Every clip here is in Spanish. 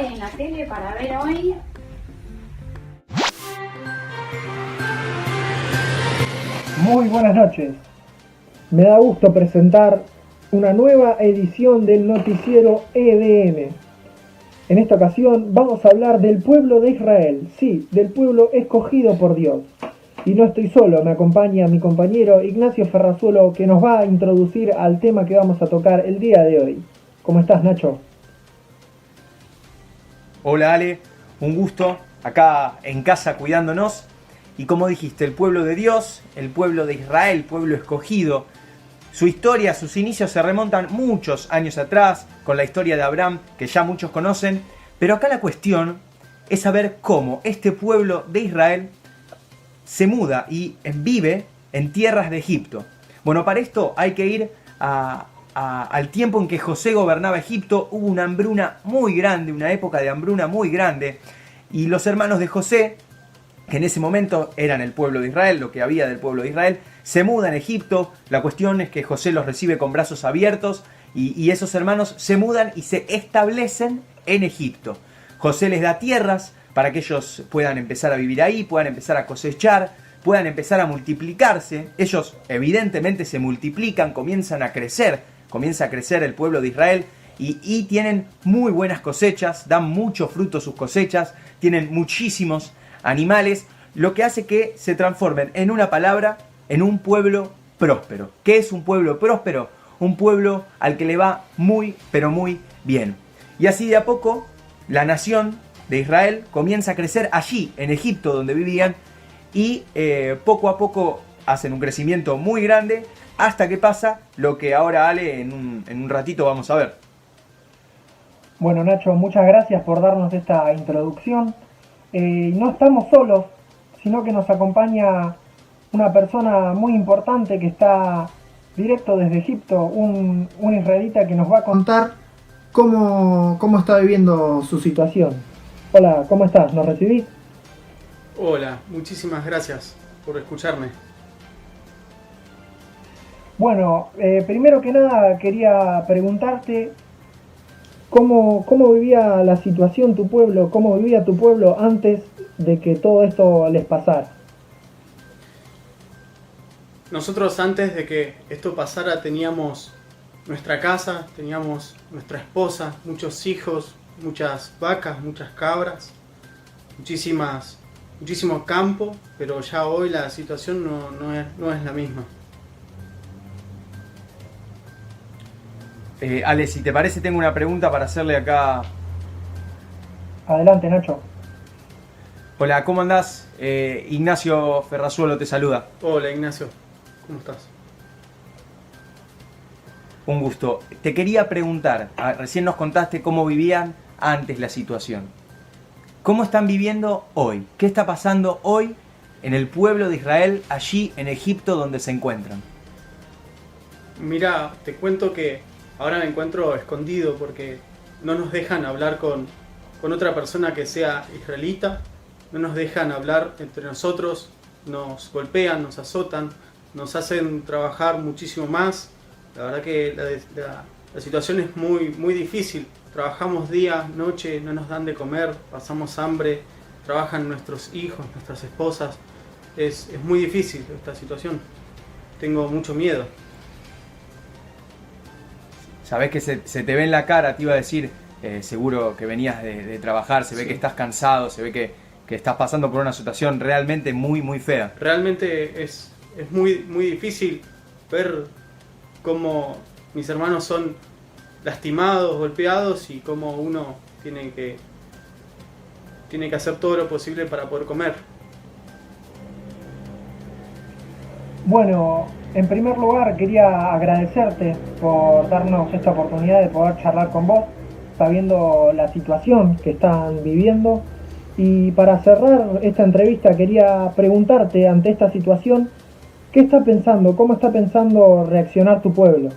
hay en la tele para ver hoy? Muy buenas noches. Me da gusto presentar una nueva edición del noticiero EDM. En esta ocasión vamos a hablar del pueblo de Israel, sí, del pueblo escogido por Dios. Y no estoy solo, me acompaña mi compañero Ignacio Ferrazuelo, que nos va a introducir al tema que vamos a tocar el día de hoy. ¿Cómo estás, Nacho? Hola Ale, un gusto acá en casa cuidándonos. Y como dijiste, el pueblo de Dios, el pueblo de Israel, pueblo escogido. Su historia, sus inicios se remontan muchos años atrás, con la historia de Abraham, que ya muchos conocen. Pero acá la cuestión es saber cómo este pueblo de Israel se muda y vive en tierras de Egipto. Bueno, para esto hay que ir al tiempo en que José gobernaba Egipto. Hubo una hambruna muy grande, una época de hambruna muy grande. Y los hermanos de José, que en ese momento eran el pueblo de Israel, lo que había del pueblo de Israel, se mudan a Egipto. La cuestión es que José los recibe con brazos abiertos y esos hermanos se mudan y se establecen en Egipto. José les da tierras para que ellos puedan empezar a vivir ahí, puedan empezar a cosechar, puedan empezar a multiplicarse. Ellos evidentemente se multiplican, comienza a crecer el pueblo de Israel y tienen muy buenas cosechas, dan mucho fruto sus cosechas, tienen muchísimos animales, lo que hace que se transformen en una palabra, en un pueblo próspero. ¿Qué es un pueblo próspero? Un pueblo al que le va muy, pero muy bien. Y así de a poco, la nación de Israel comienza a crecer allí, en Egipto, donde vivían, y poco a poco hacen un crecimiento muy grande, hasta que pasa lo que ahora Ale en un ratito vamos a ver. Bueno, Nacho, muchas gracias por darnos esta introducción. No estamos solos, sino que nos acompaña una persona muy importante que está directo desde Egipto, un israelita que nos va a contar cómo está viviendo su situación. Hola, ¿cómo estás? ¿Nos recibís? Hola, muchísimas gracias por escucharme. Bueno, primero que nada quería preguntarte cómo vivía la situación tu pueblo, cómo vivía tu pueblo antes de que todo esto les pasara. Nosotros antes de que esto pasara teníamos nuestra casa, teníamos nuestra esposa, muchos hijos, muchas vacas, muchas cabras, muchísimo campo, pero ya hoy la situación no es la misma. Ale, si te parece, tengo una pregunta para hacerle acá. Adelante, Nacho. Hola, ¿cómo andás? Ignacio Ferrazuelo te saluda. Hola Ignacio, ¿cómo estás? Un gusto. Te quería preguntar, recién nos contaste cómo vivían antes la situación. ¿Cómo están viviendo hoy? ¿Qué está pasando hoy en el pueblo de Israel, allí en Egipto donde se encuentran? Mira, te cuento que ahora me encuentro escondido porque no nos dejan hablar con otra persona que sea israelita, no nos dejan hablar entre nosotros, nos golpean, nos azotan, nos hacen trabajar muchísimo más. La verdad que la situación es muy difícil. Trabajamos día, noche, no nos dan de comer, pasamos hambre, trabajan nuestros hijos, nuestras esposas. Es muy difícil esta situación. Tengo mucho miedo. Sabés que se te ve en la cara, te iba a decir, seguro que venías de trabajar, se ve Sí. que estás cansado, se ve que estás pasando por una situación realmente muy fea. Realmente es muy difícil ver cómo mis hermanos son lastimados, golpeados y cómo uno tiene que hacer todo lo posible para poder comer. Bueno, en primer lugar quería agradecerte por darnos esta oportunidad de poder charlar con vos, sabiendo la situación que están viviendo. Y para cerrar esta entrevista quería preguntarte ante esta situación, ¿qué está pensando? ¿Cómo está pensando reaccionar tu pueblo?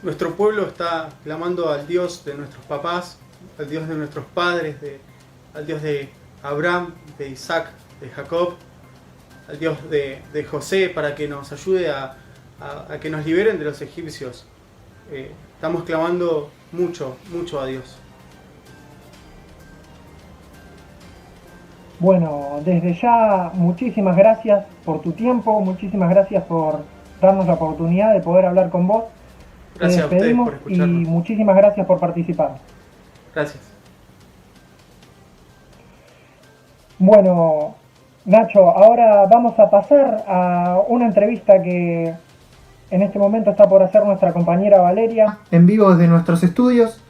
Nuestro pueblo está clamando al Dios de nuestros papás, al Dios de nuestros padres, al Dios de Abraham, de Isaac, de Jacob, al Dios de José, para que nos ayude a que nos liberen de los egipcios. Estamos clamando mucho a Dios. Bueno, desde ya muchísimas gracias por tu tiempo, muchísimas gracias por darnos la oportunidad de poder hablar con vos. Te Gracias a ustedes despedimos por y escucharnos. muchísimas gracias por participar. Gracias. Bueno, Nacho, ahora vamos a pasar a una entrevista que en este momento está por hacer nuestra compañera Valeria, en vivo desde nuestros estudios,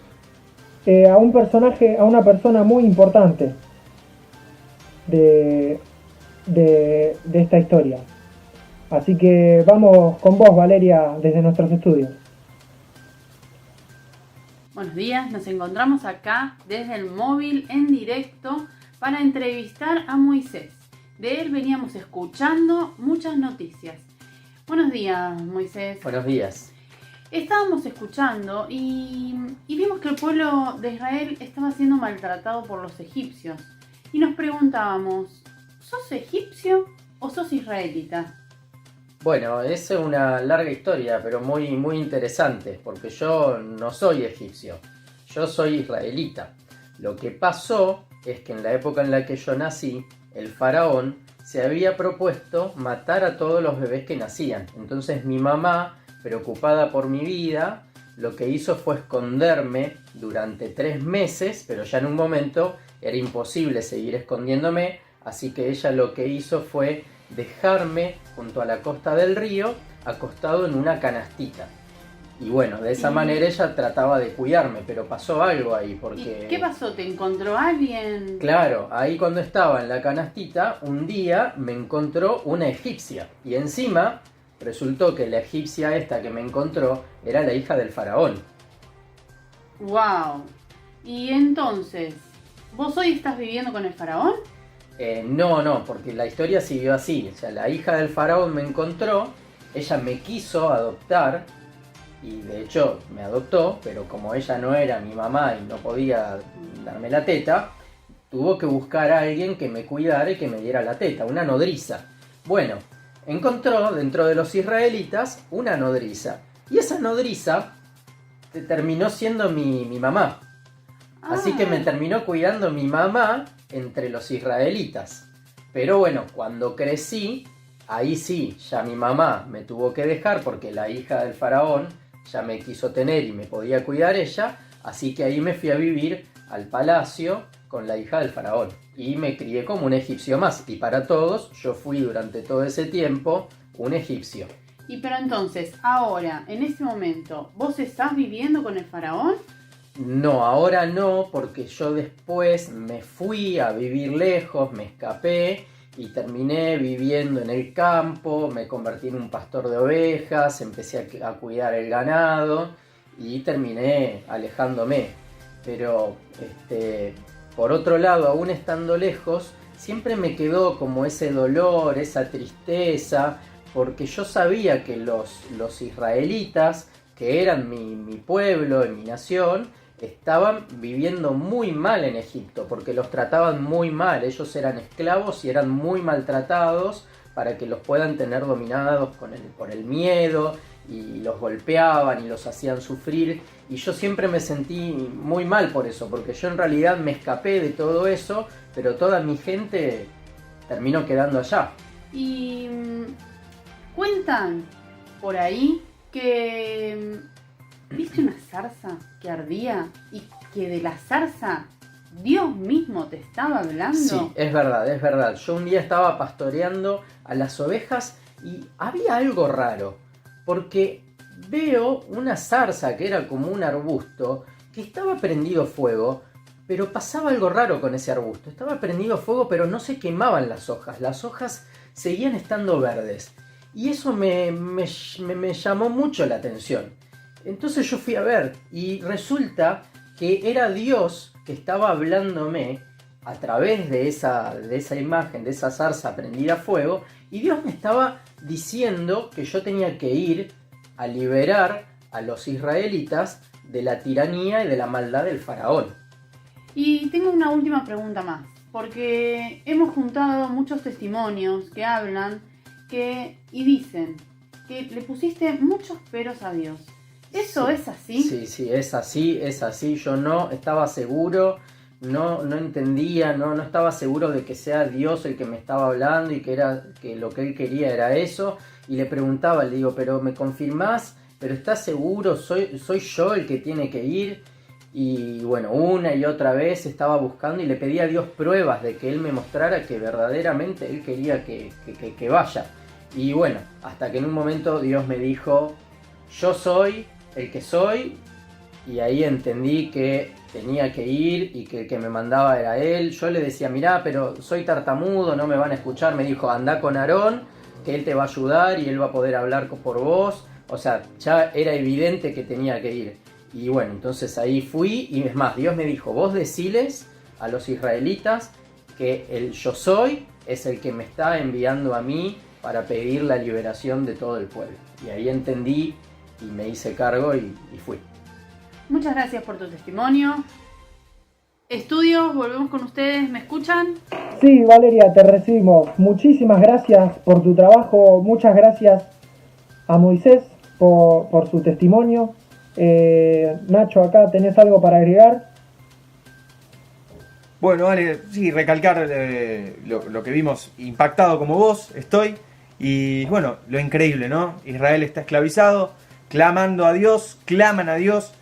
a un personaje, a una persona muy importante de, de esta historia. Así que vamos con vos, Valeria, desde nuestros estudios. Buenos días, nos encontramos acá desde el móvil en directo para entrevistar a Moisés. De él veníamos escuchando muchas noticias. Buenos días, Moisés. Buenos días. Estábamos escuchando y vimos que el pueblo de Israel estaba siendo maltratado por los egipcios. Y nos preguntábamos, ¿sos egipcio o sos israelita? Bueno, es una larga historia, pero muy, muy interesante, porque yo no soy egipcio, yo soy israelita. Lo que pasó es que en la época en la que yo nací, el faraón se había propuesto matar a todos los bebés que nacían. Entonces mi mamá, preocupada por mi vida, lo que hizo fue esconderme durante 3 meses, pero ya en un momento era imposible seguir escondiéndome, así que ella lo que hizo fue dejarme junto a la costa del río, acostado en una canastita. Y bueno, de esa manera ella trataba de cuidarme, pero pasó algo ahí, porque... ¿Y qué pasó? ¿Te encontró alguien? Claro, ahí cuando estaba en la canastita, un día me encontró una egipcia. Y encima resultó que la egipcia esta que me encontró era la hija del faraón. ¡Wow! Y entonces, ¿vos hoy estás viviendo con el faraón? No, porque la historia siguió así. O sea, la hija del faraón me encontró, ella me quiso adoptar, y de hecho me adoptó, pero como ella no era mi mamá y no podía darme la teta, tuvo que buscar a alguien que me cuidara y que me diera la teta, una nodriza. Bueno, encontró dentro de los israelitas una nodriza, y esa nodriza terminó siendo mi mamá. Así que me terminó cuidando mi mamá entre los israelitas. Pero bueno, cuando crecí, ahí sí, ya mi mamá me tuvo que dejar porque la hija del faraón ya me quiso tener y me podía cuidar ella. Así que ahí me fui a vivir al palacio con la hija del faraón. Y me crié como un egipcio más. Y para todos, yo fui durante todo ese tiempo un egipcio. Y pero entonces, ahora, en este momento, ¿vos estás viviendo con el faraón? No, ahora no, porque yo después me fui a vivir lejos, me escapé y terminé viviendo en el campo, me convertí en un pastor de ovejas, empecé a cuidar el ganado y terminé alejándome. Pero, por otro lado, aún estando lejos, siempre me quedó como ese dolor, esa tristeza, porque yo sabía que los israelitas, que eran mi pueblo, mi nación, estaban viviendo muy mal en Egipto, porque los trataban muy mal. Ellos eran esclavos y eran muy maltratados para que los puedan tener dominados por el miedo, y los golpeaban y los hacían sufrir. Y yo siempre me sentí muy mal por eso, porque yo en realidad me escapé de todo eso, pero toda mi gente terminó quedando allá. Y cuentan por ahí que viste una zarza que ardía y que de la zarza Dios mismo te estaba hablando. Sí, es verdad. Yo un día estaba pastoreando a las ovejas y había algo raro, porque veo una zarza que era como un arbusto que estaba prendido fuego, pero pasaba algo raro con ese arbusto. Estaba prendido fuego, pero no se quemaban las hojas seguían estando verdes. Y eso me llamó mucho la atención. Entonces yo fui a ver y resulta que era Dios que estaba hablándome a través de esa imagen, de esa zarza prendida a fuego, y Dios me estaba diciendo que yo tenía que ir a liberar a los israelitas de la tiranía y de la maldad del faraón. Y tengo una última pregunta más, porque hemos juntado muchos testimonios que hablan y dicen que le pusiste muchos peros a Dios. ¿Eso Sí, es así? Sí, es así. Yo no estaba seguro, no entendía, no estaba seguro de que sea Dios el que me estaba hablando y que lo que él quería era eso. Y le preguntaba, le digo, pero ¿me confirmás? ¿Pero estás seguro? ¿Soy yo el que tiene que ir? Y bueno, una y otra vez estaba buscando y le pedía a Dios pruebas de que Él me mostrara que verdaderamente Él quería que vaya. Y bueno, hasta que en un momento Dios me dijo, yo soy el que soy, y ahí entendí que tenía que ir y que el que me mandaba era Él. Yo le decía, mirá, pero soy tartamudo, no me van a escuchar. Me dijo, andá con Aarón, que él te va a ayudar y él va a poder hablar por vos. O sea, ya era evidente que tenía que ir. Y bueno, entonces ahí fui, y es más, Dios me dijo, vos deciles a los israelitas que el yo soy es el que me está enviando a mí para pedir la liberación de todo el pueblo. Y ahí entendí y me hice cargo y fui. Muchas gracias por tu testimonio. Estudios, volvemos con ustedes, ¿me escuchan? Sí, Valeria, te recibimos. Muchísimas gracias por tu trabajo, muchas gracias a Moisés por su testimonio. Nacho, acá tenés algo para agregar. Bueno, vale, sí, recalcar lo que vimos, impactado como vos estoy, y bueno, lo increíble, ¿no? Israel está esclavizado, clamando a Dios, claman a Dios,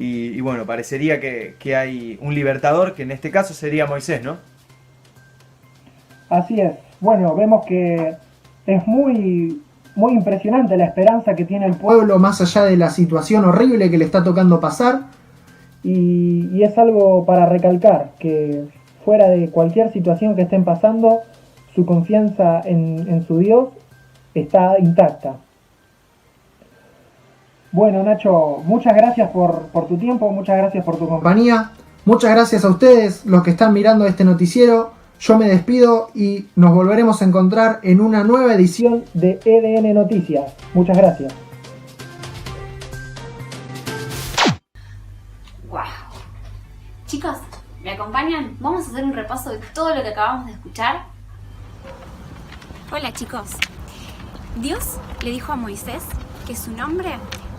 y bueno, parecería que hay un libertador, que en este caso sería Moisés, ¿no? Así es. Bueno, vemos que es muy impresionante la esperanza que tiene el pueblo más allá de la situación horrible que le está tocando pasar, y es algo para recalcar, que fuera de cualquier situación que estén pasando, su confianza en su Dios está intacta. Bueno, Nacho, muchas gracias por tu tiempo, muchas gracias por tu compañía, muchas gracias a ustedes los que están mirando este noticiero. Yo me despido y nos volveremos a encontrar en una nueva edición de EDN Noticias. Muchas gracias. ¡Wow! Chicos, ¿me acompañan? Vamos a hacer un repaso de todo lo que acabamos de escuchar. Hola chicos, Dios le dijo a Moisés que su nombre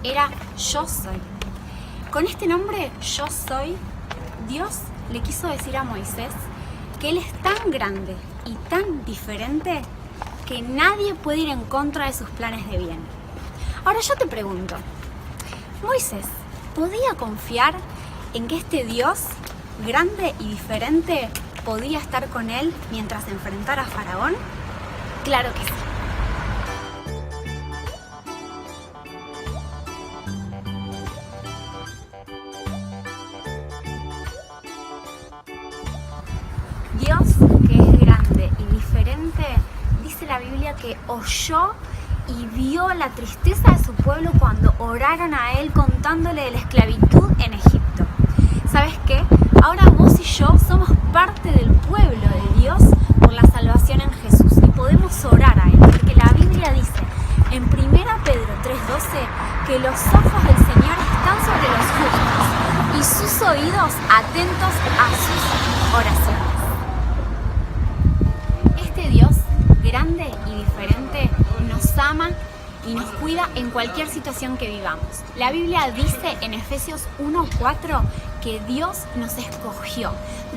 era Yo Soy. Con este nombre, Yo Soy, Dios le quiso decir a Moisés que Él es tan grande y tan diferente que nadie puede ir en contra de sus planes de bien. Ahora yo te pregunto, ¿Moisés podía confiar en que este Dios grande y diferente podía estar con él mientras enfrentara a Faraón? Claro que sí. Dios, que es grande y diferente, dice la Biblia que oyó y vio la tristeza de su pueblo cuando oraron a Él contándole de la esclavitud en Egipto. ¿Sabes qué? Ahora vos y yo somos parte del pueblo de Dios por la salvación en Jesús y podemos orar a Él, porque la Biblia dice en 1 Pedro 3:12 que los ojos del Señor están sobre los justos y sus oídos atentos a sus oraciones. Dios, grande y diferente, nos ama y nos cuida en cualquier situación que vivamos. La Biblia dice en Efesios 1:4 que Dios nos escogió,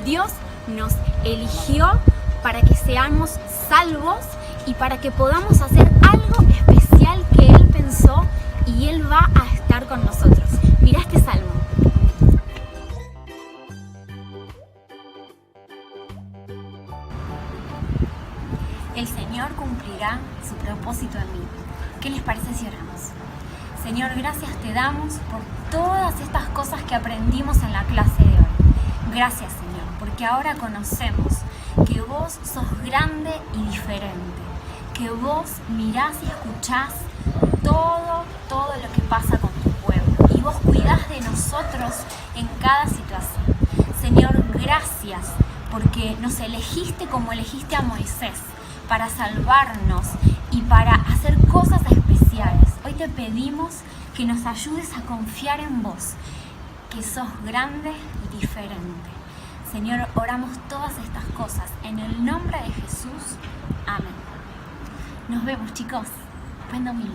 Dios nos eligió para que seamos salvos y para que podamos hacer algo especial que Él pensó, y Él va a estar con nosotros. Mirá este salmo. El Señor cumplirá su propósito en mí. ¿Qué les parece si oramos? Señor, gracias te damos por todas estas cosas que aprendimos en la clase de hoy. Gracias, Señor, porque ahora conocemos que vos sos grande y diferente, que vos mirás y escuchás todo lo que pasa con tu pueblo, y vos cuidás de nosotros en cada situación. Señor, gracias porque nos elegiste como elegiste a Moisés, para salvarnos y para hacer cosas especiales. Hoy te pedimos que nos ayudes a confiar en vos, que sos grande y diferente. Señor, oramos todas estas cosas en el nombre de Jesús. Amén. Nos vemos, chicos. Buen domingo.